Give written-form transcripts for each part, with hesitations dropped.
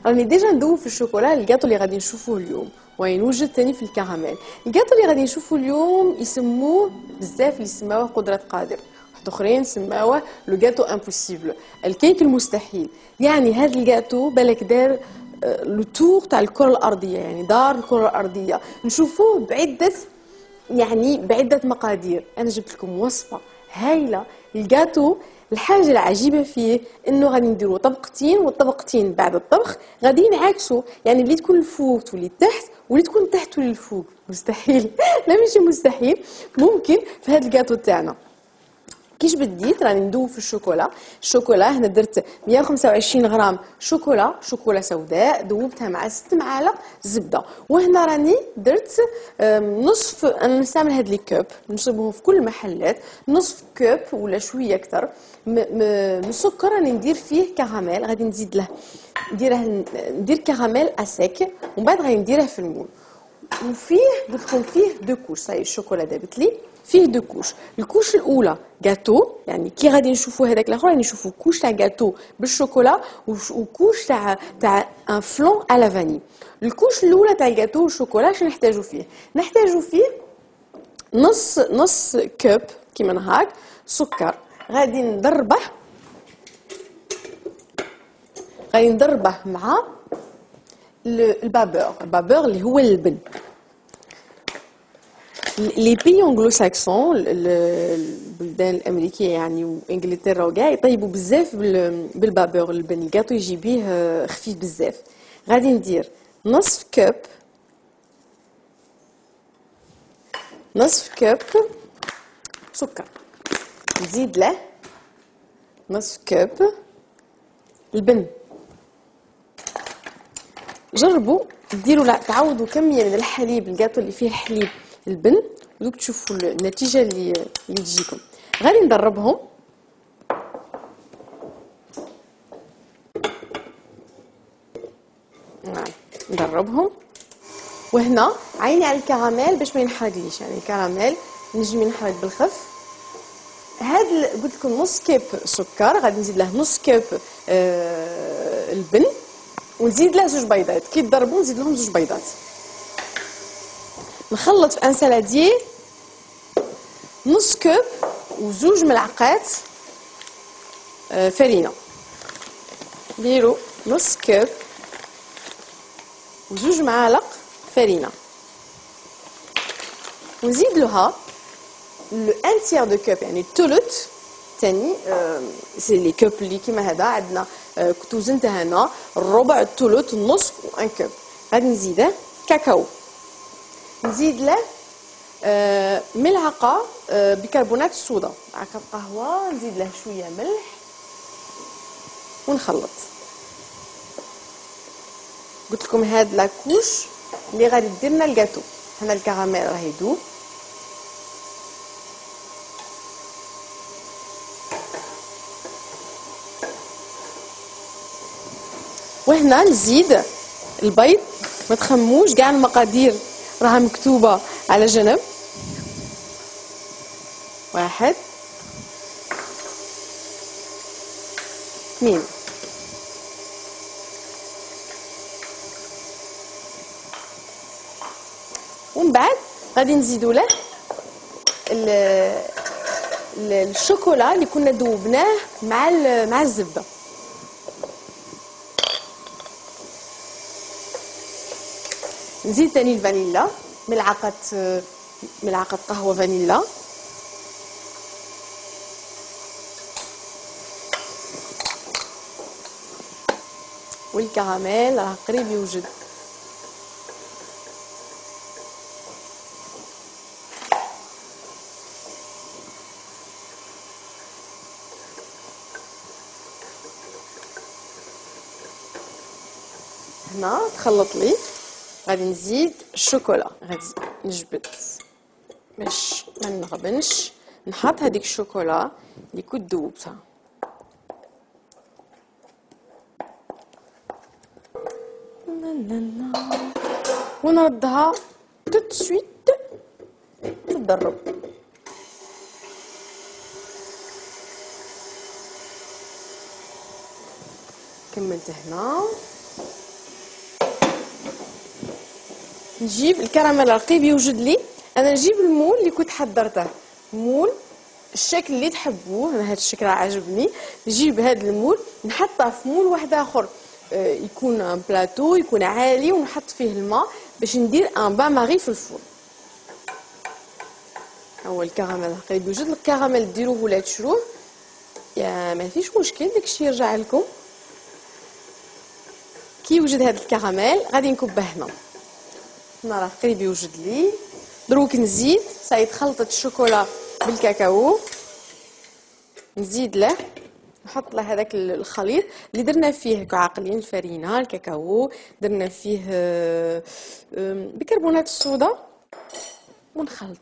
راني ديجا ندوب في الشوكولا الجاتو اللي غادي نشوفوه اليوم، وينوجد تاني في الكراميل. الجاتو اللي غادي نشوفوه اليوم يسموه بزاف اللي يسموه قدرة قادر، واحد اخرين سماوه لو جاتو امبوسيبل، الكيك المستحيل. يعني هذا الجاتو بالك دار لو تور تاع الكره الارضيه، يعني دار الكره الارضيه، نشوفوه بعده مقادير. انا جبت لكم وصفه هايله الجاتو. الحاجه العجيبه فيه انه غادي نديروا طبقتين، والطبقتين بعد الطبخ غادي نعكسوا، يعني اللي تكون الفوق تولي تحت، واللي تكون تحت تولي الفوق. مستحيل لا ماشي مستحيل، ممكن في هذا الجاتو تاعنا. كيش بديت راني ندوب في الشوكولا هنا درت 125 غرام شوكولا سوداء، ذوبتها مع 6 معالق زبده. وهنا راني درت نصف، انا نستعمل هاد لي كوب نصيبهم في كل المحلات، نصف كوب ولا شويه اكثر من السكر. راني ندير فيه كراميل، غادي نزيد له ندير كراميل اسيك، ومن بعد غادي نديره في المول. وفيه قلت لكم فيه دو كوش. صاي الشوكولا دابت لي فيه دو كوش. الكوش الاولى جاتو، يعني كي غادي نشوفوا هذاك الاخر غادي نشوفوا كوش تاع جاتو بالشوكولا، وكوش تاع ان فلون على فاني. الكوش الاولى تاع الجاتو والشوكولا شنو نحتاجوا فيه؟ نحتاجوا فيه نص كوب كيما هاك سكر، غادي نضربه مع البابور اللي هو اللبن. لي بي انجلو ساكسون، البلدان الامريكيه يعني وانجلترا وكاع يطيبوا بزاف بالبابور اللبن، الكاطو يجي بيه خفيف بزاف. غادي ندير نصف كوب سكر، نزيد له نصف كوب البن. جربوا ديروا تعوضوا كميه من الحليب، الكاطو اللي فيه حليب البن، ودوك تشوفوا النتيجه اللي تجيكم. غادي ندربهم وهنا عيني على الكراميل باش ما ينحرقليش، يعني الكراميل نجم ينحرق بالخف. هاد قلت لكم نص كيب سكر، غادي نزيد له نص كيب البن، ونزيد له 2 بيضات. كي تضربوا نزيد لهم 2 بيضات. نخلط في ان سالاديي نص كوب و2 ملعقات فرينه. نديروا نص كوب و2 معالق فرينه، ونزيد لها ان تيير دو كوب، يعني الثلث ثاني. سي لي كوب اللي كيما هذا عندنا، كنت وزنتها هنا الربع، الثلث، النصف، و1 كوب. غادي نزيده كاكاو، نزيد له ملعقه بيكربونات الصودا، ملعقه قهوه، نزيد له شويه ملح ونخلط. قلت لكم هاد لاكوش اللي غادي دير لنا الجاتو. هنا الكراميل راه يذوب، وهنا نزيد البيض. ما تخموش كاع المقادير راها مكتوبه على جنب. 1 2 ومن بعد غادي نزيدوا له الشوكولا اللي كنا ذوبناه مع الزبده. نزيد ثاني الفانيلا، ملعقه قهوه فانيلا، والكراميل راه قريب يوجد. هنا تخلط لي. غادي نزيد الشوكولا، غادي نجبد باش ما نغبنش، نحط هذيك الشوكولا اللي كنت ذوبتها. ونردها توت سويت تتضرب. كملت هنا نجيب الكراميل الرقيق يوجد لي. انا نجيب المول اللي كنت حضرته، مول الشكل اللي تحبوه، انا هذا الشكل عجبني. نجيب هذا المول نحطه في مول واحد اخر، يكون ان بلاطو يكون عالي، ونحط فيه الماء باش ندير ان بان ماري في الفرن. هو الكراميل الرقيق يوجد. الكراميل ديروه ولا تشروه يا ما فيش مشكل، داكشي يرجع لكم. كي يوجد هذا الكراميل غادي نكبه هنا. هنا راه قريب يوجد لي. دروك نزيد صايد خلطة الشوكولا بالكاكاو، نزيد له نحط له هذاك الخليط اللي درنا فيه عاقلين الفرينه الكاكاو، درنا فيه بيكربونات الصودا ونخلط.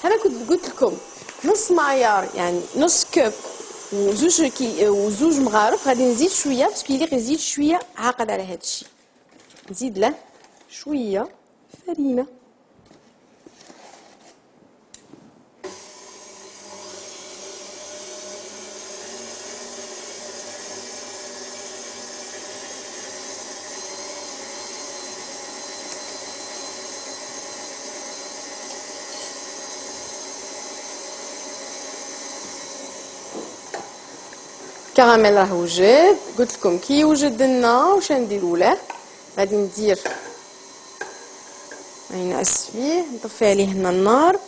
انا كنت قلت لكم نص معيار يعني نص كوب وزوج مغارف. غادي نزيد شويه باسكو يليق يزيد شويه عاقد على هذا الشيء. نزيد له شويه فرينه. الكراميل راه وجد. قلت لكم كي يوجد لنا واش نديروا له. غادي ندير نعس فيه نطفي عليه هنا النار.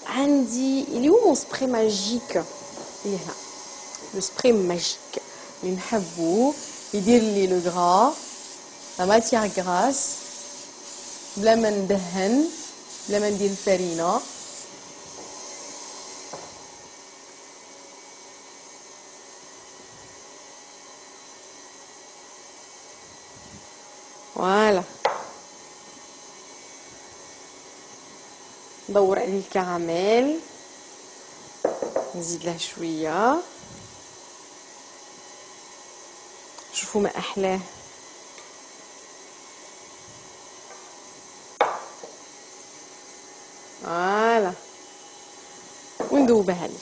عندي اللي هو مون سبراي ماجيك اللي هنا، لو سبراي ماجيك اللي نحبوه يدير لي لو غرا لا ماتيير غراس بلا ما ندهن بلا ما ندير الفرينه. فوالا ندور عليه الكراميل، نزيد له شويه. شوفوا ما احلاه. فوالا وندوبها لي.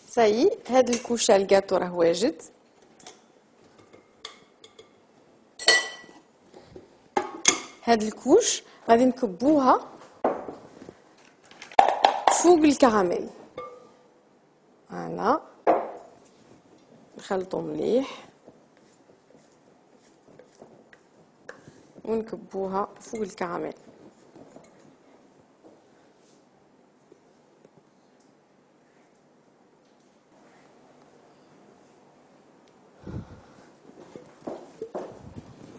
صايي هاد الكوشه الكاطو راه واجد. هاد الكوش غادي نكبوها فوق الكراميل. فوالا نخلطو مليح ونكبوها فوق الكراميل.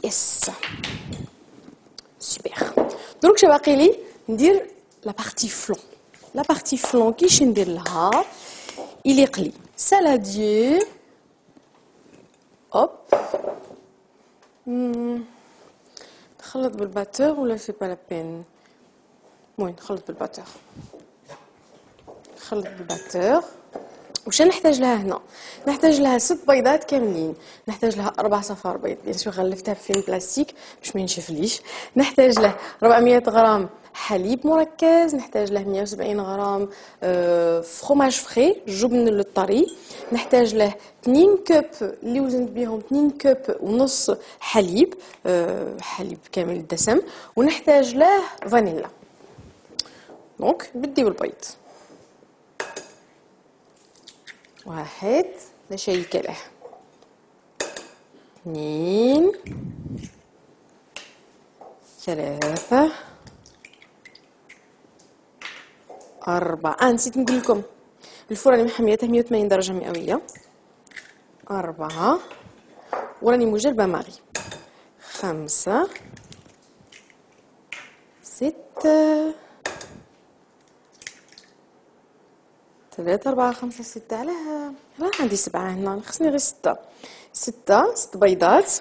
يس سوبر. دروك شا باقي لي ندير لا بارتي فلون. لا بارتي فلون كيش ندير لها يليق لي سالاديي. اوب نخلط بالباتور ولا سي با لا بين. المهم نخلط بالباتور. نخلط بالباتور. واش نحتاج لها هنا؟ نحتاج لها 6 بيضات كاملين، نحتاج لها 4 صفار بيض. بيان سور غلفتها في فيلم بلاستيك باش ما ينشفليش. نحتاج له 400 غرام حليب مركز، نحتاج له 170 غرام فروماج فري جبن للطري، نحتاج له 2 كوب اللي وزنت بهم 2 كوب ونص حليب، حليب كامل الدسم، ونحتاج له فانيلا. دونك بديو البيض. واحد نشيك له، 2 3 4. نسيت نقول لكم الفرن راني محميته 180 درجه مئويه. 4 وراني مجربه ماغي. 5 6 3 4 5 6. علاه راه عندي 7 هنا، خصني غير 6. 6 بيضات،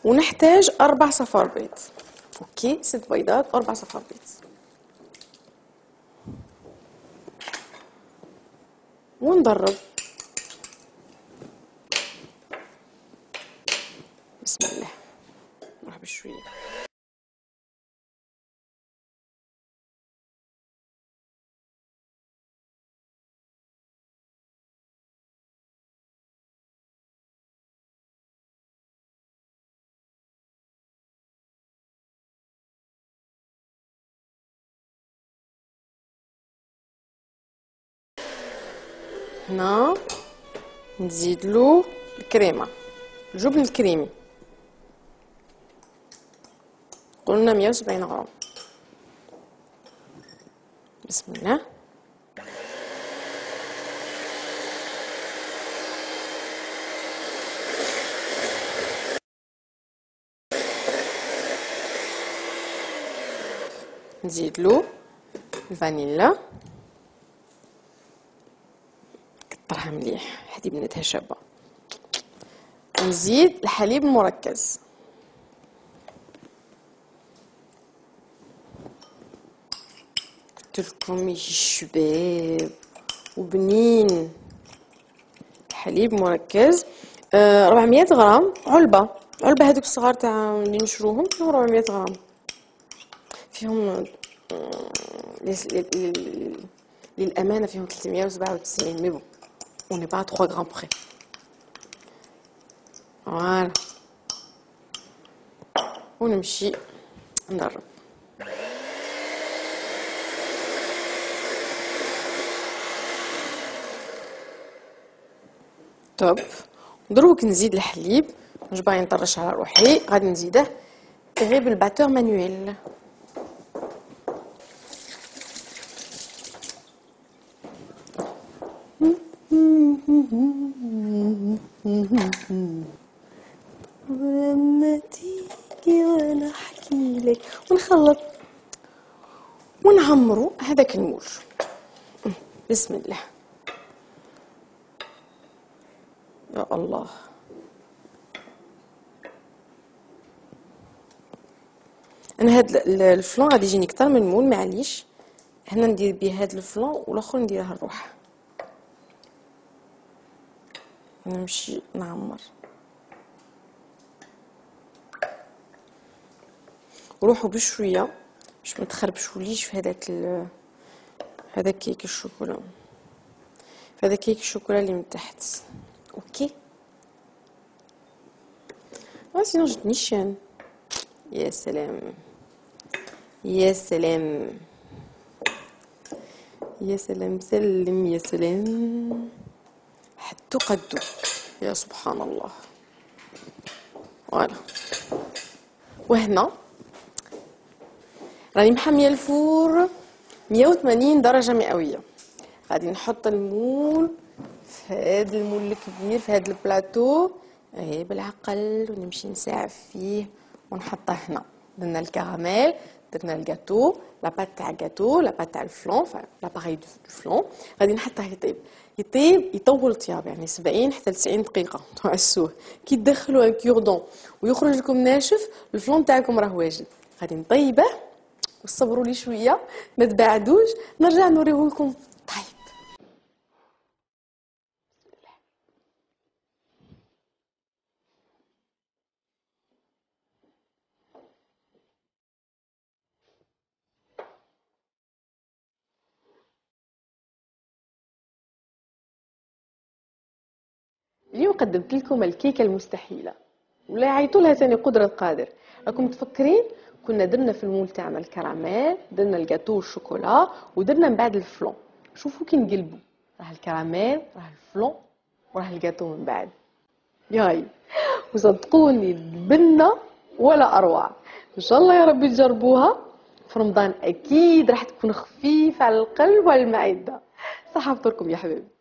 ونحتاج 4 صفار بيض. اوكي، 6 بيضات و4 صفار بيض. ونضرب. بسم الله. نروح بشويه. هنا نزيدلو الكريمه، الجبن الكريمي، قلنا 170 غرام. بسم الله. نزيدلو الفانيلا، كترها مليح حتى بنتها شابه. ونزيد الحليب المركز. قلتلكم يجي شباب وبنين. حليب مركز 400 غرام، علبه هذوك الصغار تاع اللي نشروهم فيهم 400 غرام، فيهم للامانه فيهم 397 مي بون اون با 3 غرام بري. فوالا ونمشي نضرب. توب. دروك نزيد الحليب، مش باغي نطرش على روحي، غادي نزيده غير بالباتور مانويل. ولما تيجي وانا احكي لك، ونخلط ونعمرو هذاك المول. بسم الله. يا الله. انا هاد الفلون غادي يجيني كتر من المول، معليش هنا ندير بيه هاد الفلون والاخر نديرها الروح. نمشي نعمر وروحوا بشويه باش ما تخربشوليش في هذا كيك الشوكولا، في هذا كيك الشوكولا اللي من تحت. اوكي سينو جاتني الشان. يا سلام يا سلام يا سلام، سلم يا سلام، حدو قدو، يا سبحان الله. فوالا. وهنا راني محميه الفور 180 درجه مئويه. غادي نحط المول في هذا المول الكبير، في هذا البلاطو، غير بالعقل، ونمشي نساعف فيه ونحطه هنا. درنا الكراميل، درنا الجاتو، لاباط تاع الجاتو، لاباط تاع الفلون، لاباري دو فلون. غادي نحطه يطيب يطول طياب، يعني 70 حتى 90 دقيقه تعسوه. كي تدخلوا ان كيردون ويخرج لكم ناشف، الفلون تاعكم راه واجد. غادي نطيبه وصبروا لي شويه، ما تبعدوش، نرجع نوريه لكم. طيب اليوم قدمت لكم الكيكه المستحيله، ولا يعيطوا لها ثاني قدره قادر. راكم تفكرين كنا درنا في المول تاعنا الكراميل، درنا الجاتو والشوكولا، ودرنا من بعد الفلون. شوفوا كي نقلبوا، راه الكراميل، راه الفلون، وراه الجاتو من بعد. ياي وصدقوني البنه ولا اروع. ان شاء الله يا ربي تجربوها في رمضان، اكيد راح تكون خفيفه على القلب وعلى المعده. صحه فطوركم يا حبيبي.